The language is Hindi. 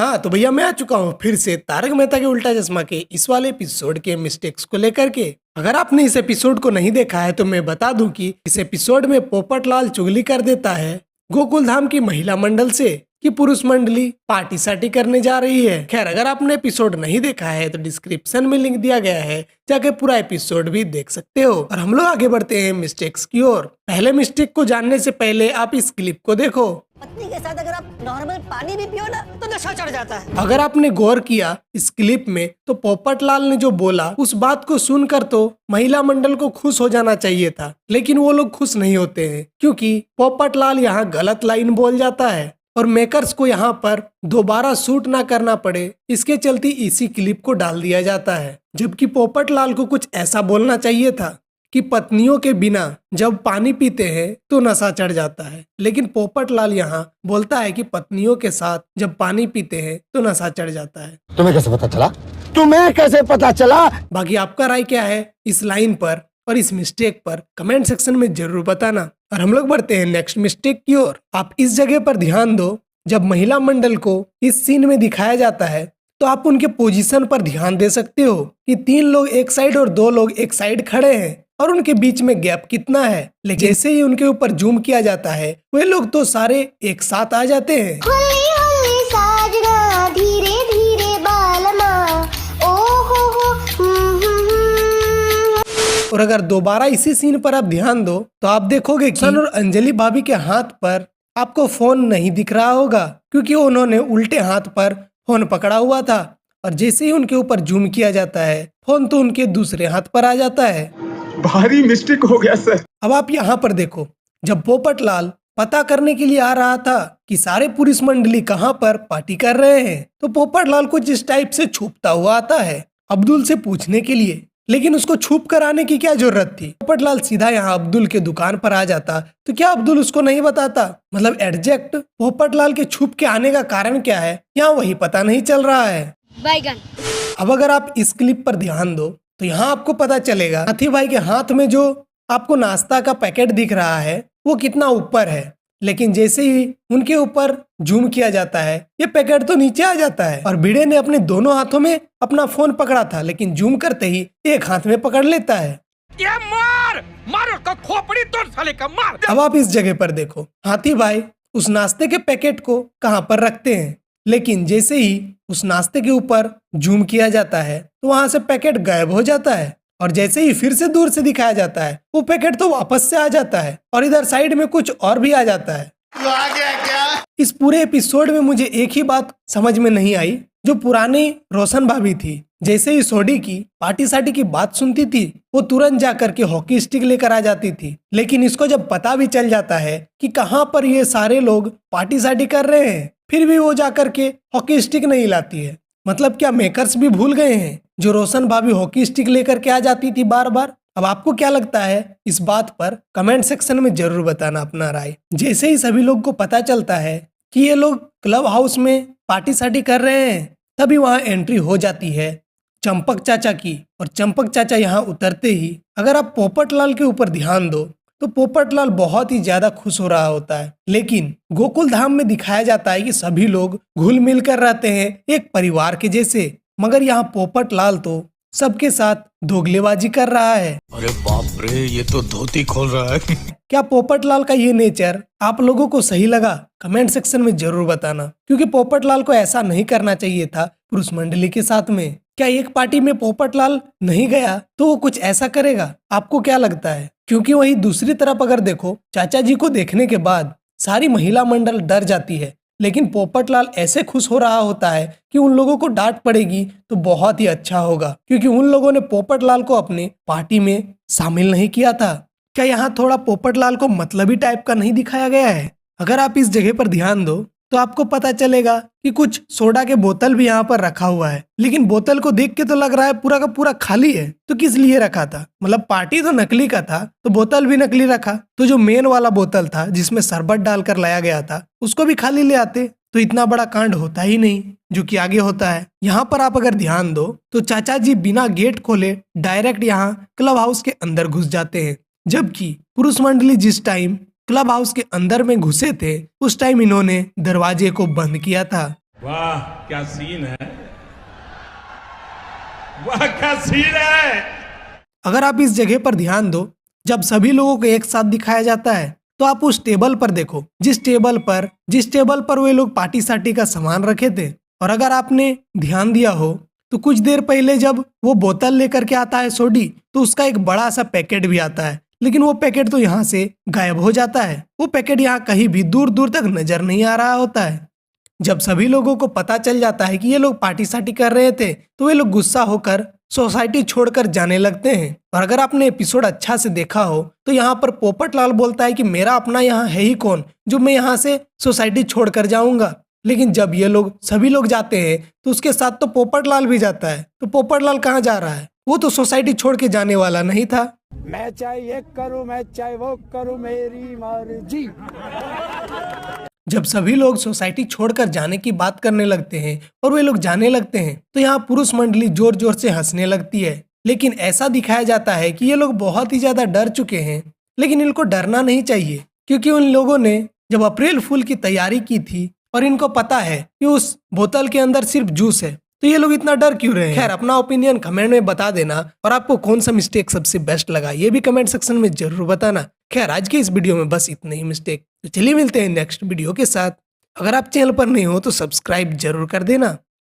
हाँ तो भैया मैं आ चुका हूँ फिर से तारक मेहता के उल्टा चश्मा के इस वाले एपिसोड के मिस्टेक्स को लेकर के। अगर आपने इस एपिसोड को नहीं देखा है तो मैं बता दूं कि इस एपिसोड में पोपटलाल चुगली कर देता है गोकुल धाम की महिला मंडल से कि पुरुष मंडली पार्टी सार्टी करने जा रही है। खैर अगर आपने एपिसोड नहीं देखा है तो डिस्क्रिप्शन में लिंक दिया गया है, जाके पूरा एपिसोड भी देख सकते हो। और हम लोग आगे बढ़ते हैं मिस्टेक्स की ओर। पहले मिस्टेक को जानने से पहले आप इस क्लिप को देखो। पत्नी के साथ अगर आप नॉर्मल पानी भी पियो ना तो नशा चढ़ जाता है। अगर आपने गौर किया इस क्लिप में तो पोपटलाल ने जो बोला उस बात को सुनकर तो महिला मंडल को खुश हो जाना चाहिए था, लेकिन वो लोग खुश नहीं होते हैं क्योंकि पोपटलाल यहाँ गलत लाइन बोल जाता है और मेकर्स को यहाँ पर दोबारा शूट ना करना पड़े इसके चलते इसी क्लिप को डाल दिया जाता है। जबकि पोपटलाल को कुछ ऐसा बोलना चाहिए था कि पत्नियों के बिना जब पानी पीते हैं तो नशा चढ़ जाता है, लेकिन पोपटलाल यहाँ बोलता है कि पत्नियों के साथ जब पानी पीते हैं तो नशा चढ़ जाता है। तुम्हें कैसे पता चला? तुम्हें कैसे पता चला? बाकी आपका राय क्या है इस लाइन पर और इस मिस्टेक पर कमेंट सेक्शन में जरूर बताना। और हम लोग बढ़ते हैं नेक्स्ट मिस्टेक की ओर। आप इस जगह पर ध्यान दो, जब महिला मंडल को इस सीन में दिखाया जाता है तो आप उनके पोजीशन पर ध्यान दे सकते हो कि 3 लोग एक साइड और 2 लोग एक साइड खड़े हैं और उनके बीच में गैप कितना है। लेकिन जैसे ही उनके ऊपर जूम किया जाता है वे लोग तो सारे एक साथ आ जाते हैं। होली होली साजना धीरे धीरे बालमा ओ हो और अगर दोबारा इसी सीन पर आप ध्यान दो तो आप देखोगे कि सन और अंजलि भाभी के हाथ पर आपको फोन नहीं दिख रहा होगा क्योंकि उन्होंने उल्टे हाथ पर फोन पकड़ा हुआ था और जैसे ही उनके ऊपर जूम किया जाता है फोन तो उनके दूसरे हाथ पर आ जाता है। भारी मिस्टेक हो गया सर। अब आप यहाँ पर देखो, जब पोपटलाल पता करने के लिए आ रहा था कि सारे पुरुष मंडली कहाँ पर पार्टी कर रहे हैं तो पोपटलाल को जिस टाइप से छुपता हुआ आता है अब्दुल से पूछने के लिए, लेकिन उसको छुप कर आने की क्या जरूरत थी। पोपटलाल सीधा यहाँ अब्दुल के दुकान पर आ जाता तो क्या अब्दुल उसको नहीं बताता? मतलब एग्जैक्ट पोपटलाल के छुप के आने का कारण क्या है यहाँ वही पता नहीं चल रहा है। बैगन। अब अगर आप इस क्लिप पर ध्यान दो तो यहाँ आपको पता चलेगा हाथी भाई के हाथ में जो आपको नाश्ता का पैकेट दिख रहा है वो कितना ऊपर है, लेकिन जैसे ही उनके ऊपर जूम किया जाता है ये पैकेट तो नीचे आ जाता है। और भिड़े ने अपने दोनों हाथों में अपना फोन पकड़ा था, लेकिन जूम करते ही एक हाथ में पकड़ लेता है। ये मार उसका खोपड़ी तोड़ साले का मार। अब आप इस जगह पर देखो, हाथी भाई उस नाश्ते के पैकेट को कहाँ पर रखते हैं, लेकिन जैसे ही उस नाश्ते के ऊपर जूम किया जाता है तो वहां से पैकेट गायब हो जाता है और जैसे ही फिर से दूर से दिखाया जाता है वो पैकेट तो वापस से आ जाता है और इधर साइड में कुछ और भी आ जाता है। आ गया क्या? इस पूरे एपिसोड में मुझे एक ही बात समझ में नहीं आई, जो पुरानी रोशन भाभी थी जैसे ही सोडी की पार्टी सार्टी की बात सुनती थी वो तुरंत जाकर के हॉकी स्टिक लेकर आ जाती थी, लेकिन इसको जब पता भी चल जाता है कि कहाँ पर ये सारे लोग पार्टी सार्टी कर रहे हैं फिर भी वो जाकर के हॉकी स्टिक नहीं लाती है। मतलब क्या मेकर्स भी भूल गए हैं जो रोशन भाभी हॉकी स्टिक लेकर के आ जाती थी बार बार। अब आपको क्या लगता है इस बात पर कमेंट सेक्शन में जरूर बताना अपना राय। जैसे ही सभी लोग को पता चलता है कि ये लोग क्लब हाउस में पार्टी सार्टी कर रहे हैं तभी वहां एंट्री हो जाती है चंपक चाचा की। और चंपक चाचा यहाँ उतरते ही अगर आप पोपटलाल के ऊपर ध्यान दो तो पोपटलाल बहुत ही ज्यादा खुश हो रहा होता है, लेकिन गोकुल धाम में दिखाया जाता है कि सभी लोग घुल मिल कर रहते हैं एक परिवार के जैसे, मगर यहाँ पोपटलाल तो सबके साथ दोगलेबाजी कर रहा है। अरे बाप रे, ये तो धोती खोल रहा है। क्या पोपटलाल का ये नेचर आप लोगों को सही लगा? कमेंट सेक्शन में जरूर बताना, क्योंकि पोपटलाल को ऐसा नहीं करना चाहिए था पुरुष मंडली के साथ में। क्या एक पार्टी में पोपटलाल नहीं गया तो वो कुछ ऐसा करेगा? आपको क्या लगता है? क्योंकि वही दूसरी तरफ अगर देखो, चाचा जी को देखने के बाद सारी महिला मंडल डर जाती है, लेकिन पोपटलाल ऐसे खुश हो रहा होता है कि उन लोगों को डांट पड़ेगी तो बहुत ही अच्छा होगा, क्योंकि उन लोगों ने पोपटलाल को अपने पार्टी में शामिल नहीं किया था। क्या यहाँ थोड़ा पोपटलाल को मतलबी टाइप का नहीं दिखाया गया है? अगर आप इस जगह पर ध्यान दो तो आपको पता चलेगा कि कुछ सोडा के बोतल भी यहाँ पर रखा हुआ है, लेकिन बोतल को देख के तो लग रहा है पूरा का पूरा खाली है। तो किस लिए रखा था? मतलब पार्टी तो नकली का था तो बोतल भी नकली रखा, तो जो मेन वाला बोतल था जिसमें शरबत डालकर लाया गया था उसको भी खाली ले आते तो इतना बड़ा कांड होता ही नहीं जो कि आगे होता है। यहाँ पर आप अगर ध्यान दो तो चाचा जी बिना गेट खोले डायरेक्ट यहाँ क्लब हाउस के अंदर घुस जाते हैं, जबकि पुरुष मंडली जिस टाइम क्लब हाउस के अंदर में घुसे थे उस टाइम इन्होंने दरवाजे को बंद किया था। वाह क्या सीन है, वाह क्या सीन है। अगर आप इस जगह पर ध्यान दो, जब सभी लोगों को एक साथ दिखाया जाता है तो आप उस टेबल पर देखो, जिस टेबल पर वे लोग पार्टी सार्टी का सामान रखे थे। और अगर आपने ध्यान दिया हो तो कुछ देर पहले जब वो बोतल लेकर के आता है सोडी, तो उसका एक बड़ा सा पैकेट भी आता है, लेकिन वो पैकेट तो यहाँ से गायब हो जाता है। वो पैकेट यहाँ कहीं भी दूर दूर तक नजर नहीं आ रहा होता है। जब सभी लोगों को पता चल जाता है कि ये लोग पार्टी सार्टी कर रहे थे तो वे लोग गुस्सा होकर सोसाइटी छोड़कर जाने लगते हैं। और अगर आपने एपिसोड अच्छा से देखा हो तो यहाँ पर पोपटलाल बोलता है कि मेरा अपना यहाँ है ही कौन जो मैं यहाँ से सोसाइटी छोड़कर जाऊंगा। लेकिन जब ये लोग सभी लोग जाते हैं तो उसके साथ तो पोपटलाल भी जाता है। तो पोपटलाल कहाँ जा रहा है? वो तो सोसाइटी छोड़ के जाने वाला नहीं था। मैं चाहे ये करूं, मैं चाहे वो करूं, मेरी मर्जी। जब सभी लोग सोसाइटी छोड़कर जाने की बात करने लगते हैं और वे लोग जाने लगते हैं तो यहाँ पुरुष मंडली जोर जोर से हंसने लगती है। लेकिन ऐसा दिखाया जाता है कि ये लोग बहुत ही ज्यादा डर चुके हैं, लेकिन इनको डरना नहीं चाहिए, क्योंकि उन लोगों ने जब अप्रैल फूल की तैयारी की थी और इनको पता है कि उस बोतल के अंदर सिर्फ जूस है, तो ये लोग इतना डर क्यों रहे हैं? खैर, अपना ओपिनियन कमेंट में बता देना और आपको कौन सा मिस्टेक सबसे बेस्ट लगा ये भी कमेंट सेक्शन में जरूर बताना। खैर, आज के इस वीडियो में बस इतने ही मिस्टेक। तो चलिए मिलते हैं नेक्स्ट वीडियो के साथ। अगर आप चैनल पर नहीं हो तो सब्सक्राइब जरूर कर देना।